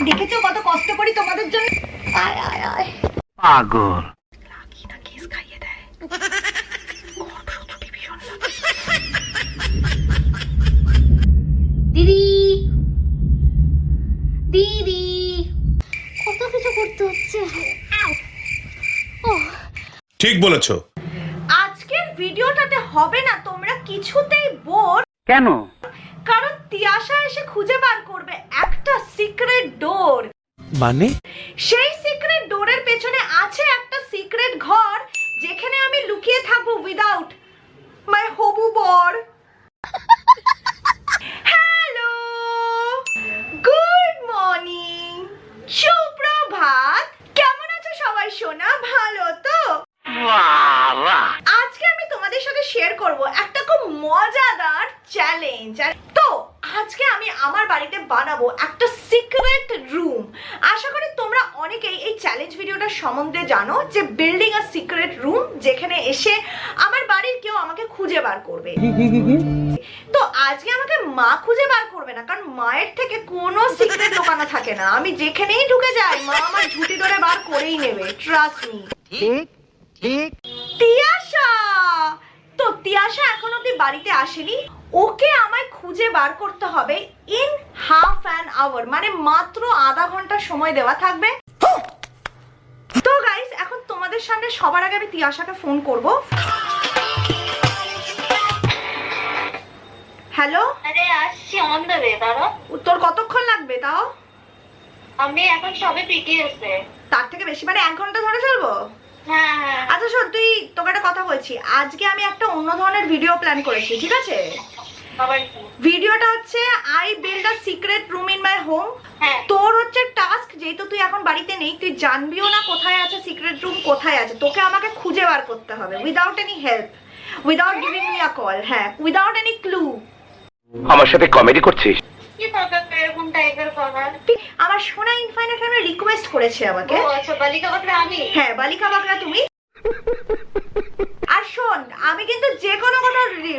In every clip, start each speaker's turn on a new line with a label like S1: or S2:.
S1: দেখেছো কত কষ্ট করি তোমাদের জন্য। আয় আয় আয়
S2: পাগল
S1: লাকি না কেস খাইয়ে দেয়। দিদি দিদি কত কিছু করতে হচ্ছে।
S3: ঠিক বলেছো।
S1: আজকের ভিডিওটাতে হবে না তোমরা কিছুতেই বোর।
S2: কেন?
S1: কারণ তিয়াশা এসে খুঁজে বার করবে একটা সিক্রেট ডোর।
S3: মানে
S1: সেই সিক্রেট ডোরের পেছনে আছে একটা সিক্রেট ঘর, যেখানে আমি লুকিয়ে থাকবো উইদাউট মাই হবু বর। হ্যালো, গুড মর্নিং, সুপ্রভাত। কেমন আছো সবাই সোনা? ভালো তো? আজকে আমি তোমাদের সাথে শেয়ার করব একটা খুব মজাদার চ্যালেঞ্জ। তো আজকে আমি আমার বাড়িতে বানাবো একটা সিক্রেট রুম। আশা করি তোমরা অনেকেই এই চ্যালেঞ্জ ভিডিওটার সম্বন্ধে জানো, যে বিল্ডিং আ সিক্রেট রুম, যেখানে এসে আমার বাড়ির কেউ আমাকে খুঁজে বার করবে। তো আজকে আমাকে মা খুঁজে বার করবে না, কারণ মায়ের থেকে কোনো সিক্রেট লুকানো থাকে না। আমি যেখানেই ঢুকে যাই মা আমার ঝুঁটি ধরে বার করেই নেবে, ট্রাস্ট মি।
S2: ঠিক ঠিক।
S1: তিয়াশা, তো তিয়াশা এখন অব্দি বাড়িতে আসেনি। ওকে আমায় খুঁজে বার করতে হবে ইন হাফ অ্যান আওয়ার, মানে মাত্র আধা ঘন্টা সময় দেওয়া থাকবে। তো গাইস, এখন তোমাদের সামনে সবার আগে আমি তিয়াশাকে ফোন করব। হ্যালো।
S4: আরে আসছি, অন দ্য ওয়ে। দাঁড়া,
S1: তোর কতক্ষণ লাগবে তাও?
S4: আমি এখন সবে পিটি আছে।
S1: তার থেকে বেশি, মানে 1 ঘন্টা ধরে চলবো?
S4: হ্যাঁ হ্যাঁ।
S1: আচ্ছা শোন, তুই তোকে একটা কথা বলছি। আজকে আমি একটা অন্য ধরনের ভিডিও প্ল্যান করেছি, ঠিক আছে?
S4: আবার কি?
S1: ভিডিওটা হচ্ছে I build a secret room in my home.
S4: হ্যাঁ।
S1: তোর হচ্ছে টাস্ক, যেহেতু তুই এখন বাড়িতে নেই, তুই জানবিও না কোথায় আছে সিক্রেট রুম, কোথায় আছে। তোকে আমাকে খুঁজে বার করতে হবে without any help, without giving me a call. হ্যাঁ, উইদাউট এনি ক্লু।
S2: আমার সাথে কমেডি করছিস?
S4: কি দরকার এরকম টাইপের করার?
S1: আমার সোনা ইনফাইনাইট আমি রিকোয়েস্ট করেছে আমাকে।
S4: ও আচ্ছা, বালিকা বাকরা আমি?
S1: হ্যাঁ, বালিকা বাকরা তুমি। আর শোন, আমি কিন্তু যে কোনো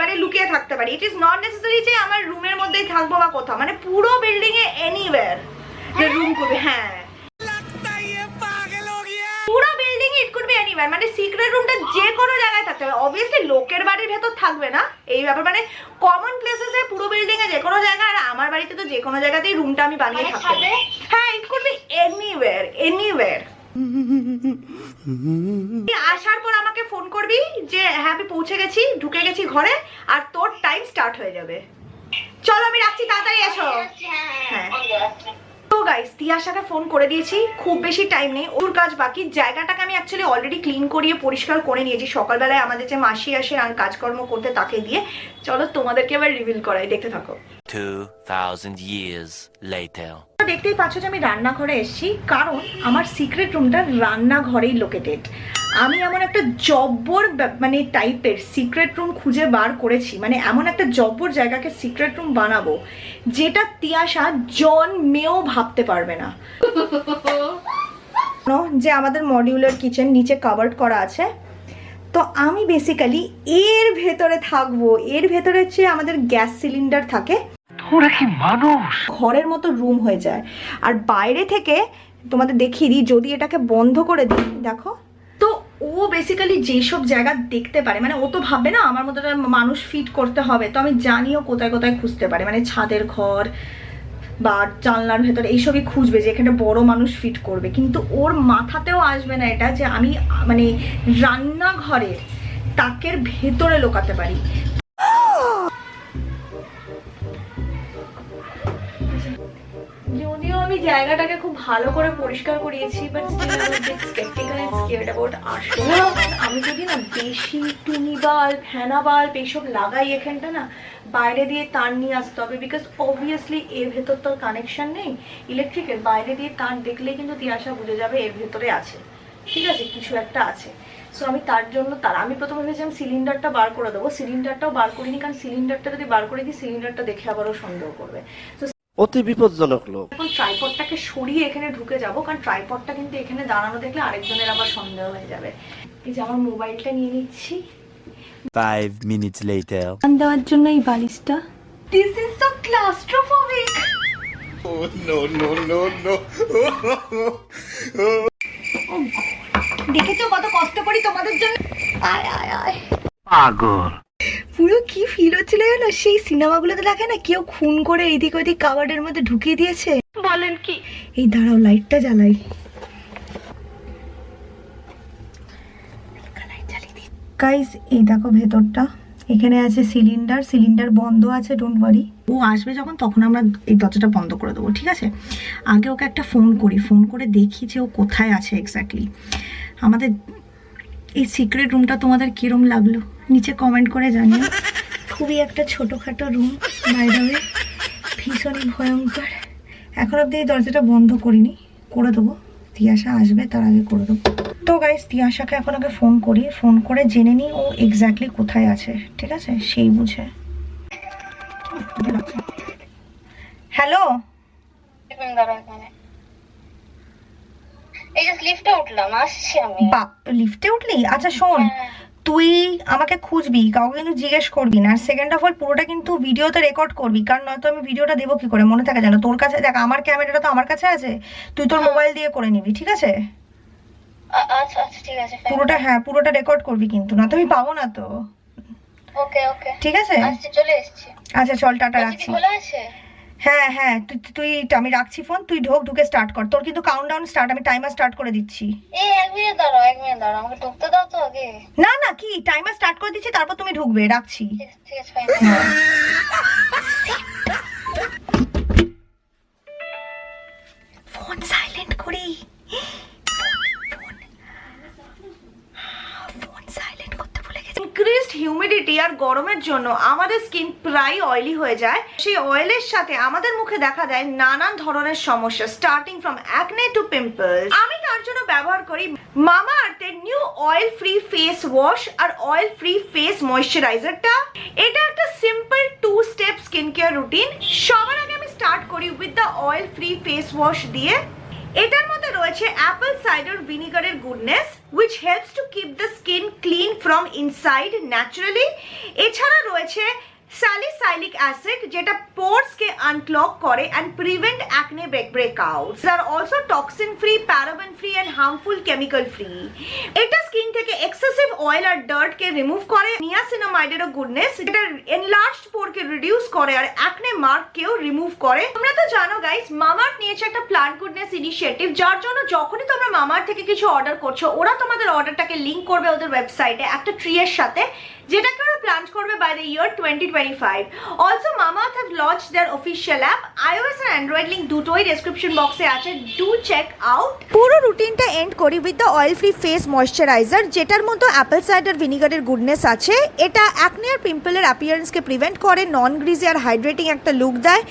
S1: মানে লুকিয়ে থাকতে পারি। ইট ইজ নট নেসেসারি যে আমার রুমের মধ্যেই থাকবো বা কোথাও, মানে পুরো বিল্ডিং এ এনিওয়্যার যে রুম করবে। হ্যাঁ, পুরো building A it could be anywhere, মানে সিক্রেট রুমটা যে কোনো জায়গায় থাকতে হবে। অবভিয়াসলি লোকের বাড়ির ভেতর থাকবে না এই ব্যাপার, মানে কমন প্লেসেসে পুরো বিল্ডিং এ যে কোনো জায়গায়। আর আমার বাড়িতে তো যে কোনো জায়গাতেই রুমটা আমি বানিয়ে থাকতে পারি। হ্যাঁ, it could be anywhere, anywhere. আসার পর আমাকে ফোন করবি যে হ্যাঁ আমি পৌঁছে গেছি, ঢুকে গেছি ঘরে, আর তোর টাইম স্টার্ট হয়ে যাবে। চলো আমি রাখছি, তাড়াতাড়ি এসো। হ্যাঁ। তো গাইস, তিয়াশাকে ফোন করে দিয়েছি, খুব বেশি টাইম নেই, ওর কাজ বাকি। জায়গাটাকে আমি অ্যাকচুয়ালি অলরেডি ক্লিন করিয়ে পরিষ্কার করে নিয়েছি সকালবেলায় আমাদের যে মাসি আসে আর কাজকর্ম করতে, তাকে দিয়ে। চলো তোমাদেরকে এবার রিভিল করাই, দেখতে থাকো।
S5: 2000 years later.
S1: দেখতেই পাচ্ছ যে আমি রান্নাঘরে এসেছি, কারণ আমার সিক্রেট রুমটা রান্নাঘরেই লোকেটেড। আমি এমন একটা জব্বর মানে টাইপের সিক্রেট রুম খুঁজে বার করেছি, মানে এমন একটা জব্বর জায়গাকে সিক্রেট রুম বানাবো যেটা তিয়াশা জন্মেও ভাবতে পারবে না। যে আমাদের মডিউলার কিচেন নিচে কাভার্ড করা আছে, তো আমি বেসিক্যালি এর ভেতরে থাকবো। এর ভেতরে হচ্ছে আমাদের গ্যাস সিলিন্ডার থাকে।
S2: তোরা কি মানুষ?
S1: ঘরের মতো রুম হয়ে যায়। আর বাইরে থেকে তোমাদের দেখিয়ে দিই, যদি এটাকে বন্ধ করে দিই, দেখো তো ও বেসিক্যালি যেসব জায়গা দেখতে পারে, মানে ও তো ভাববে না আমার মতো মানুষ ফিট করতে হবে। তো আমি জানিও কোথায় কোথায় খুঁজতে পারে, মানে ছাদের ঘর বা জানলার ভেতর এইসবই খুঁজবে যে এখানে বড় মানুষ ফিট করবে। কিন্তু ওর মাথাতেও আসবে না এটা যে আমি মানে রান্নাঘরের তাকের ভেতরে লুকাতে পারি। যদিও আমি জায়গাটাকে খুব ভালো করে পরিষ্কার করিয়েছি, but still I was skeptical and scared about আসলে আমি যদি না বেশি টুনি বাল্ব, ফ্যানা বাল্ব এইসব লাগাই এখানটা না, বাইরে দিয়ে তার নিয়ে আসতে হবে। বিকজ অবভিয়াসলি এর ভেতর তো কানেকশন নেই ইলেকট্রিকের। বাইরে দিয়ে তার দেখলে কিন্তু তিয়াশা বুঝে যাবে এর ভেতরে আছে, ঠিক আছে, কিছু একটা আছে। সো আমি তার জন্য আমি প্রথমে ভেবেছিলাম সিলিন্ডারটা বার করে দেবো। সিলিন্ডারটাও বার করিনি, কারণ সিলিন্ডারটা যদি বার করে দিই সিলিন্ডারটা দেখে আবারও সন্দেহ করবে।
S6: অতি বিপজ্জনক লোক।
S1: এখন ট্রাইপডটাকে সরিয়ে এখানে ঢুকে যাব, কারণ ট্রাইপডটা কিন্তু এখানে দাঁড়ানো দেখলে আরেকজনের আবার সন্দেহ হয়ে যাবে। এই যে আমার মোবাইলটা নিয়ে নিচ্ছি,
S5: 5 minutes later.
S1: দেওয়ার জন্য এই বালিশটা। This is so claustrophobic. দেখেছো কত কষ্ট করি তোমাদের জন্য। আয় আয় আয়
S2: পাগল।
S1: পুরো কি ফিল হচ্ছিল জানো, সেই সিনেমাগুলোতে দেখে না কেউ খুন করে এদিক ওদিক কাবার্ডের মধ্যে ঢুকিয়ে দিয়েছে।
S4: বলেন কি?
S1: এই দাঁড়াও লাইটটা জ্বালাই। গাইস এই দেখো ভেতরটা, এখানে আছে সিলিন্ডার বন্ধ আছে, ডোন্ট ওয়ারি। ও আসবে যখন তখন আমরা এই দরজাটা বন্ধ করে দেবো, ঠিক আছে? আগে ওকে একটা ফোন করে দেখি যে ও কোথায় আছে এক্স্যাক্টলি। আমাদের এই সিক্রেট রুমটা তোমাদের কিরম লাগলো নিচে কমেন্ট করে জানিও। খুবই একটা ছোটোখাটো রুম, বাই দ্য ওয়ে ভীষণই ভয়ঙ্কর। এখন অব্দি এই দরজাটা বন্ধ করিনি, করে দেবো। তিয়াশা আসবে তার আগে করে দেবো। তো গাইস তিয়াশাকে এখন আগে ফোন করে জেনে নিই ও এক্স্যাক্টলি কোথায় আছে, ঠিক আছে? সেই বুঝে। হ্যালো,
S4: এই যে লিফটে উঠলাম, আসছি আমি।
S1: লিফটে উঠলি? আচ্ছা শোন, তুই আমাকে খুঁজবি, কাউকে কিন্তু জিজ্ঞেস করবি না। আর সেকেন্ড অফ অল পুরোটা কিন্তু ভিডিওতে রেকর্ড করবি, কারণ নয়তো আমি ভিডিওটা দেবো কি করে, মনে থাকে জানো? তোর কাছে দেখ, আমার ক্যামেরাটা তো আমার কাছে আছে, তুই তোর মোবাইল দিয়ে করে নিবি, ঠিক আছে?
S4: আচ্ছা আচ্ছা ঠিক আছে।
S1: পুরোটা রেকর্ড করবি কিন্তু, না তো আমি পাবো না তো।
S4: ওকে ওকে
S1: ঠিক আছে,
S4: আসছি, চলে এসেছি।
S1: আচ্ছা চল, টাটা, রাখছি।
S4: খোলা আছে?
S1: হ্যাঁ হ্যাঁ, তুই আমি রাখছি ফোন, তুই ঢুকে স্টার্ট কর। তোর কিন্তু কাউন্টডাউন স্টার্ট, আমি টাইমার স্টার্ট করে দিচ্ছি।
S4: এই এক মিনিট দাঁড়াও, আমাকে ঢুকতে দাও তো আগে।
S1: না না, কি টাইমার স্টার্ট করে দিচ্ছি, তারপর তুমি ঢুকবে, রাখছি।
S4: ঠিক আছে ফাইন।
S1: ফোন সাইলেন্ট করি, ইনক্রিজড হিউমিডিটি আর গরমের জন্য আমাদের স্কিন প্রায় অয়েলি হয়ে যায়। সেই অয়েলের সাথে আমাদের মুখে দেখা দেয় নানান ধরনের সমস্যা, starting from acne to pimples. আমি তার জন্য ব্যবহার করি মামা আর্থের new oil free face wash আর অয়েল ফ্রি ফেস ময়েশ্চারাইজারটা। এটা একটা simple 2 step skin care routine. সবার আগে আমি স্টার্ট করি with the oil free face wash দিয়ে। এটার মধ্যে রয়েছে অ্যাপল সাইডার ভিনিগারের goodness which helps to keep the skin clean from inside naturally। এছাড়া রয়েছে স্যালিসাইলিক অ্যাসিড, যেটা পোরস কে আনক্লগ করে and prevent acne breakouts। আর also toxin free, paraben free and harmful chemical free. এটা স্কিন থেকে এক্সেসিভ অয়েল আর dirt কে রিমুভ করে। নিয়াসিনামাইডেরও গুডনেস, যেটা এনলার্জড পোর কে রিডিউস করে আর অ্যাকনে মার্ক কেও রিমুভ করে। তোমরা তো জানো গাইস, মামাআর্থ নিয়েছে একটা প্লান্ট গুডনেস ইনিশিয়েটিভ, যার জন্য যখনই তোমরা মামাআর্থ থেকে কিছু অর্ডার করছো, ওরা তোমাদের অর্ডারটাকে লিংক করবে ওদের ওয়েবসাইটে একটা ট্রি এর সাথে, যেটাকে ওরা প্ল্যান করবে by the year 2025। Also Mamaearth have launched their official app, iOS আর অ্যান্ড্রয়েড লিংক দুটোই ডেসক্রিপশন বক্সে আছে, ডু চেক আউট। পুরো রুটিনটা এন্ড করি with the oil free face moisturiser, যেটার মধ্যে অ্যাপল সাইডার ভিনিগারের গুডনেস আছে। এটা অ্যাকনে আর পিম্পলের অ্যাপিয়ারেন্সকে প্রিভেন্ট করে, নন গ্রিজি আর হাইড্রেটিং একটা লুক দেয়,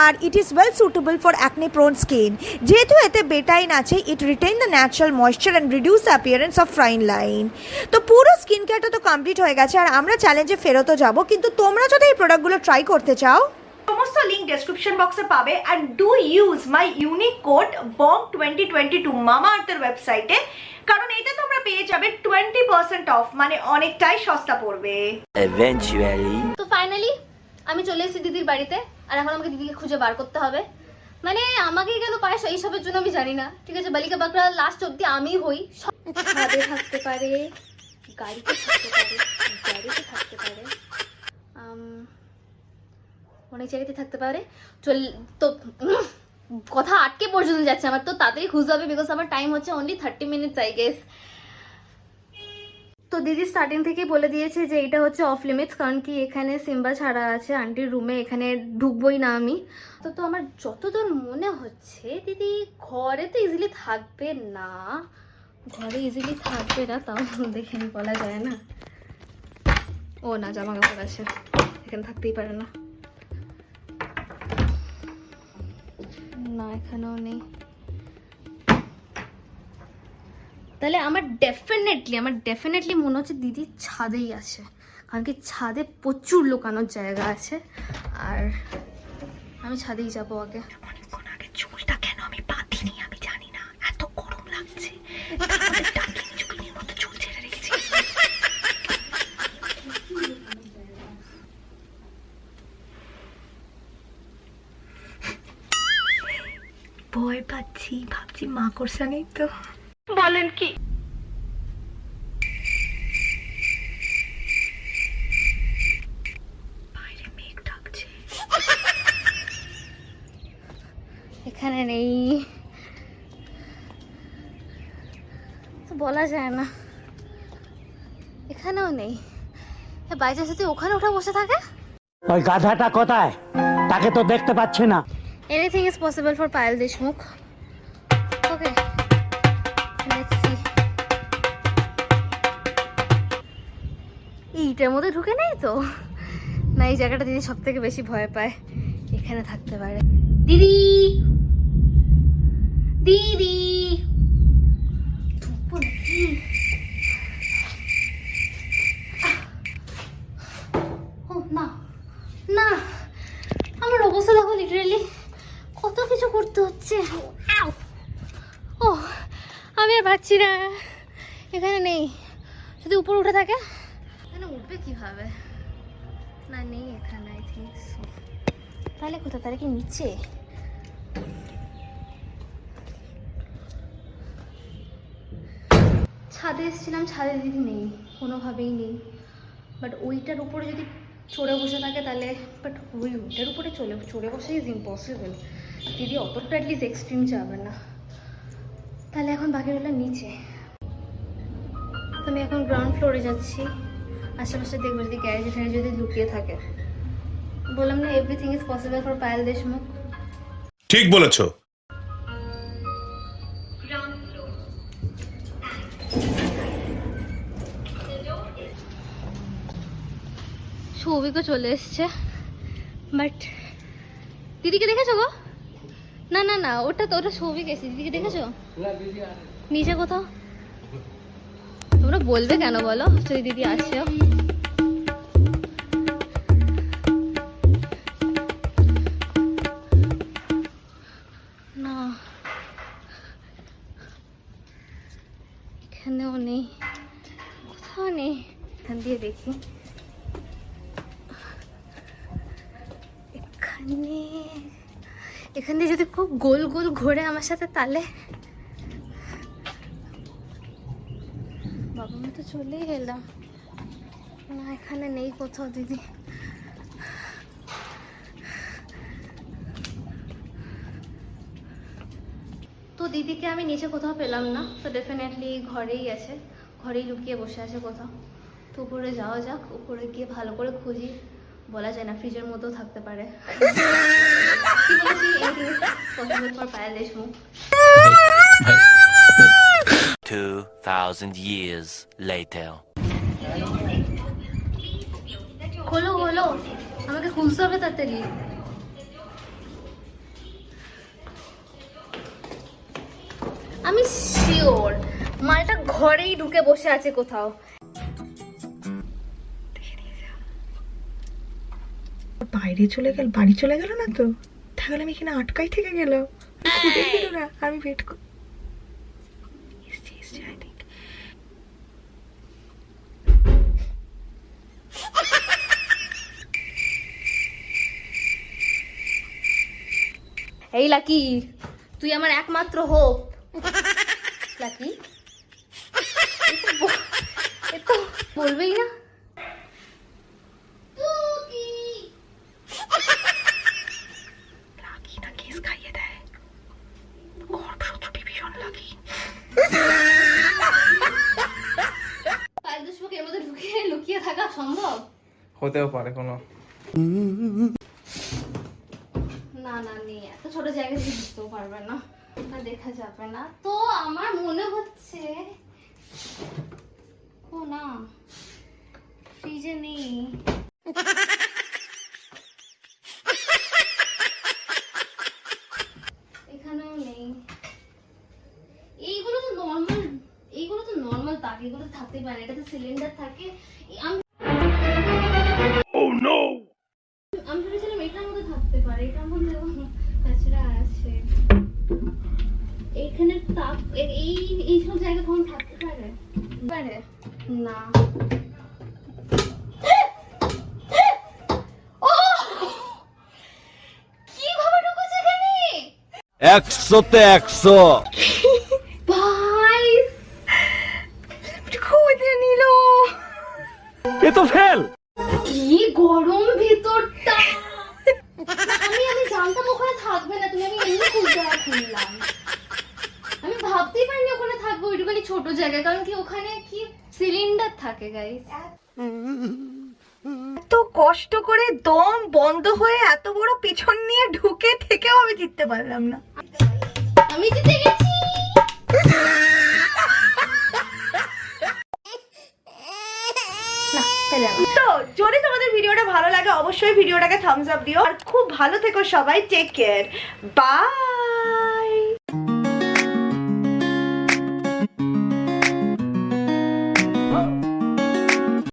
S1: আর it is well suitable for acne prone skin. যেহেতু এতে বেটাইন আছে, it retain the natural moisture and reduce the appearance of fine line. তো পুরো স্কিন কেয়ারটা তো কমপ্লিট হয়ে গেছে, আর আমরা চ্যালেঞ্জে ফেরতও যাব। কিন্তু তোমরা যদি এই প্রোডাক্টগুলো ট্রাই করতে চাও, সমস্ত লিংক ডেসক্রিপশন বক্সে পাবে। And do use my unique code BONG 2022 মামাআর্থের ওয়েবসাইটে, কারণ এটা তোমরা পেয়ে যাবে 20% অফ, মানে অনেকটাই সস্তা পড়বে।
S5: Eventually.
S7: তো ফাইনালি আমি চলে এসেছি দিদির বাড়িতে, আর এখন আমাকে দিদিকে খুঁজে বার করতে হবে। মানে আমাকে কেন পায় এইসবের জন্য আমি জানি না, ঠিক আছে? বালিকা বাকরা লাস্ট অব্দি আমি হই। ছাদে থাকতে পারে, গাড়িতে থাকতে পারে, গাড়িতে থাকতে পারে, অনেক জায়গাতে থাকতে পারে। চল তো কথা আটকে পর্যন্ত যাচ্ছে আমার, তো তাড়াতাড়ি খুঁজতে হবে, বিকজ আমার টাইম হচ্ছে অনলি 30 মিনিটস আই গেস। তো দিদি স্টার্টিং থেকেই বলে দিয়েছে যে এটা হচ্ছে অফ লিমিটস, কারণ কি এখানে সিম্বা ছাড়া আছে আন্টির রুমে, এখানে ঢুকবোই না আমি। তো আমার যতদূর মনে হচ্ছে দিদি ঘরে তো ইজিলি থাকবে না, তাও দেখে বলা যায় না। ও না, জামা কাপড় আছে, এখানে থাকতেই পারে না, না এখানেও নেই। তাহলে আমার ডেফিনেটলি মনে হচ্ছে দিদি ছাদেই আছে, কারণ কি ছাদে প্রচুর লুকানোর জায়গা আছে, আর আমি ছাদেই যাবো আগে।
S1: অনেকক্ষণ আগে চুলটা কেন আমি বাঁধিনি আমি জানি না, এত গরম লাগছে, চুল ছেড়ে রেখেছি। ভয় পাচ্ছি, ভাবছি মাকড়সা নেই তো। বলেন কি? বাইরে মেঘ ডাকছে।
S7: এখানে নেই তো বলা যায় না, এখানেও নেই। বাইরে যদি ওখানে উঠে বসে থাকে।
S2: ওই গাধাটা কোথায়? তাকে তো দেখতে পাচ্ছি না।
S7: Anything is possible for Payel Deshmukh. Okay, let's see. এইটার মধ্যে ঢুকে নেই তো? না, এই জায়গাটা দিদি সব থেকে বেশি ভয় পায়। এখানে থাকতে পারে। দিদি, দিদি, ঢুকবো নাকি? ও না না, আমার অবস্থা দেখো, লিটারালি কত কিছু করতে হচ্ছে। ও আমি আর পাচ্ছি না, এখানে নেই। যদি উপর উঠে থাকে, এখানে উঠবে কিভাবে? না নেই এখানে, আই থিঙ্ক সো। তাহলে কোথায়? তাহলে কি নিচে? ছাদে এসেছিলাম, ছাদে দিদি নেই, কোনোভাবেই নেই। বাট ওইটার উপরে যদি চড়ে বসে থাকে তাহলে, বাট ওইটার উপরে চড়ে বসে ইজ ইম্পসিবল। দিদি অতটা অ্যাটলিস্ট এক্সট্রিম যাবে না। তাহলে এখন বাকি রইল নিচে। তো আমি এখন গ্রাউন্ড ফ্লোরে যাচ্ছি, আশেপাশে দেখবো যদি গ্যারেজে ফ্যারেজে যদি লুকিয়ে থাকে। বললাম না, everything is possible for Payel Deshmukh.
S3: ঠিক বলেছো।
S7: সৌভিকও চলে এসছে, বাট দিদিকে দেখেছো গো? না না না, ওটা তো, ওটা সৌভিক এসে। দিদিকে দেখেছো নিচে কোথাও? তোমরা বলবে কেন বলো যদি দিদি আসছে? না, এখানেও নেই, কোথাও নেই। এখান দিয়ে দেখি, এখান দিয়ে যদি খুব গোল গোল ঘোরে আমার সাথে, তাহলে বাবা, আমি তো চলেই এলাম। না, এখানে নেই কোথাও দিদি। তো দিদিকে আমি নিচে কোথাও পেলাম না, তো ডেফিনেটলি ঘরেই আছে, ঘরেই লুকিয়ে বসে আছে কোথাও। তো উপরে যাওয়া যাক, উপরে গিয়ে ভালো করে খুঁজি। বলা যায় না, ফ্রিজের মধ্যেও থাকতে পারে। কি বলেছি? Anything is possible for Payel Deshmukh.
S5: 2000 years later.
S7: খোলো খোলো, আমাকে খুঁজতে হবে তাড়াতাড়ি। আমি শিওর মালটা ঘরেই ঢুকে বসে আছে কোথাও।
S1: বাইরে চলে গেল, বাড়ি চলে গেল না তো? তাহলে আমি এখানে আটকাই থেকে গেল, খুঁজে পেল না। আমি ওয়েট করি।
S7: এই লাকি, তুই আমার একমাত্র হোপ। লাকি, এ তো বলবেই না।
S1: লাকি না কেস খাইয়ে দেয়, গর্ভশত্রুটি ভীষণ লাকি।
S7: পায়েল দেশমুখ এর মধ্যে লুকিয়ে থাকা সম্ভব?
S8: হতেও পারে কোনো।
S7: না না, নেই, এত ছোট জায়গা থেকে বুঝতেও পারবে না, না দেখা যাবে না। তো আমার মনে হচ্ছে, ও না, ফ্রিজে নেই। এখানেও নেই। এইগুলো তো নর্মাল তাক, এগুলো থাকতে পারে। এটাতে সিলিন্ডার থাকে। আমি ভেবেছিলাম এটার মধ্যে থাকতে পারে, এটার মধ্যে তাছাড়া আছে। এখানে তাপ, এই সব জায়গা কখন থাকতে পারে? না। কিভাবে ঢুকেছে এখানে?
S6: 100-তে 100।
S7: ভাই
S1: খুঁজে নিল।
S2: এ তো ফেল।
S7: কি গরম ভেতরটা। আমি জানতাম ওখানে থাকবে না, তুমি আমি এমনি খুললাম। আমি ভাবতেই পারিনি ওখানে থাকবে ওইটুখানি ছোট জায়গায়, কারণ কি ওখানে কি সিলিন্ডার থাকে গাইস।
S1: এত কষ্ট করে দম বন্ধ হয়ে এত বড় পেছন নিয়ে ঢুকে থেকেও আমি জিততে পারলাম না।
S7: আমি জিতে গেছি।
S1: তো যদি তোমাদের ভিডিওটা ভালো লাগে অবশ্যই ভিডিওটাকে থামস আপ দিও, আর খুব ভালো থেকো সবাই। Take care, by.